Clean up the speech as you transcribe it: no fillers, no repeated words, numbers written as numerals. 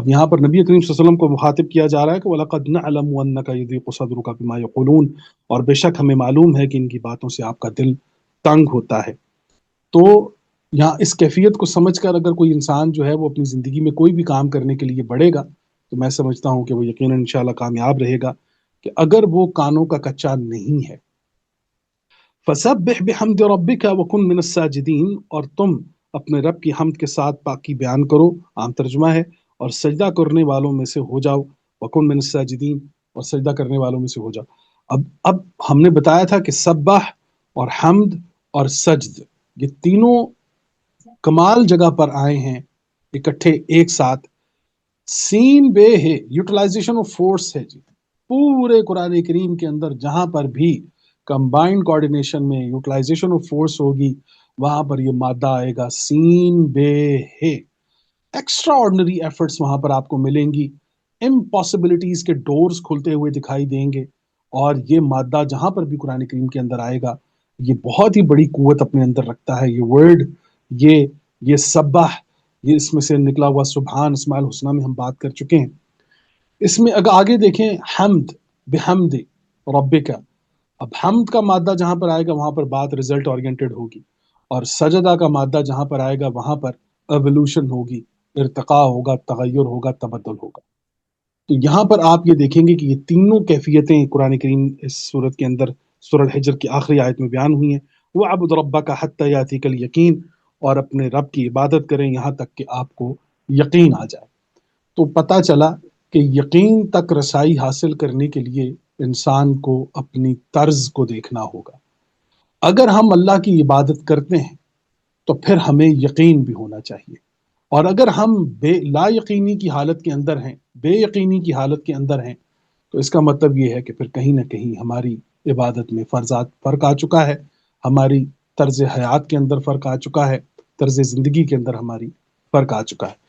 اب یہاں پر نبی کریم صلی اللہ علیہ وسلم کو مخاطب کیا جا رہا ہے کہ وَلَقَدْ نَعْلَمُ أَنَّكَ يَضِيقُ صَدْرُكَ بِمَا يَقُولُونَ، اور بے شک ہمیں معلوم ہے کہ ان کی باتوں سے آپ کا دل تنگ ہوتا ہے۔ تو یہاں اس کیفیت کو سمجھ کر اگر کوئی انسان جو ہے وہ اپنی زندگی میں کوئی بھی کام کرنے کے لیے بڑھے گا تو میں سمجھتا ہوں کہ وہ یقیناً انشاءاللہ کامیاب رہے گا، کہ اگر وہ کانوں کا کچا نہیں ہے۔ فَسَبِّحْ بِحَمْدِ رَبِّكَ وَكُن مِّنَ السَّاجِدِينَ، اور تم اپنے رب کی حمد کے ساتھ پاکی بیان کرو، عام ترجمہ ہے، اور سجدہ کرنے والوں میں سے ہو جاؤ، وَكُن مِّنَ السَّاجِدِينَ، اور سجدہ کرنے والوں میں سے ہو جاؤ۔ اب ہم نے بتایا تھا کہ سبح اور حمد اور سجد، یہ تینوں کمال جگہ پر آئے ہیں اکٹھے ایک ساتھ۔ سین بے ہے، یوٹیلائزیشن آف فورس ہے جی، پورے قرآن کریم کے اندر جہاں پر بھی کمبائنڈ کوآرڈینیشن میں یوٹیلائزیشن آف فورس ہوگی وہاں پر یہ مادہ آئے گا سین بے ہے۔ ایکسٹرا آرڈنری ایفرٹس وہاں پر آپ کو ملیں گی، امپاسبلٹیز کے ڈورز کھلتے ہوئے دکھائی دیں گے، اور یہ مادہ جہاں پر بھی قرآن کریم کے اندر آئے گا یہ بہت ہی بڑی قوت اپنے اندر رکھتا ہے۔ یہ ورڈ، یہ سبح، یہ اس میں سے نکلا ہوا سبحان اسماء الحسنہ میں ہم بات کر چکے ہیں۔ اس میں اگر آگے دیکھیں حمد بحمد ربک، اب حمد کا مادہ جہاں پر آئے گا وہاں پر بات رزلٹ اورینٹڈ ہوگی، اور سجدہ کا مادہ جہاں پر آئے گا وہاں پر ایوولوشن ہوگی، ارتقاء ہوگا، تغیر ہوگا، تبدل ہوگا۔ تو یہاں پر آپ یہ دیکھیں گے کہ یہ تینوں کیفیتیں قرآن کریم اس سورت کے اندر سورہ الحجر کی آخری آیت میں بیان ہوئی ہیں۔ وَاعْبُدْ رَبَّكَ حَتَّىٰ يَأْتِيَكَ الْيَقِينُ، اور اپنے رب کی عبادت کریں یہاں تک کہ آپ کو یقین آ جائے۔ تو پتہ چلا کہ یقین تک رسائی حاصل کرنے کے لیے انسان کو اپنی طرز کو دیکھنا ہوگا۔ اگر ہم اللہ کی عبادت کرتے ہیں تو پھر ہمیں یقین بھی ہونا چاہیے، اور اگر ہم لا یقینی کی حالت کے اندر ہیں، بے یقینی کی حالت کے اندر ہیں، تو اس کا مطلب یہ ہے کہ پھر کہیں نہ کہیں ہماری عبادت میں فرق آ چکا ہے، ہماری طرز حیات کے اندر فرق آ چکا ہے، طرز زندگی کے اندر ہماری فرق آ چکا ہے۔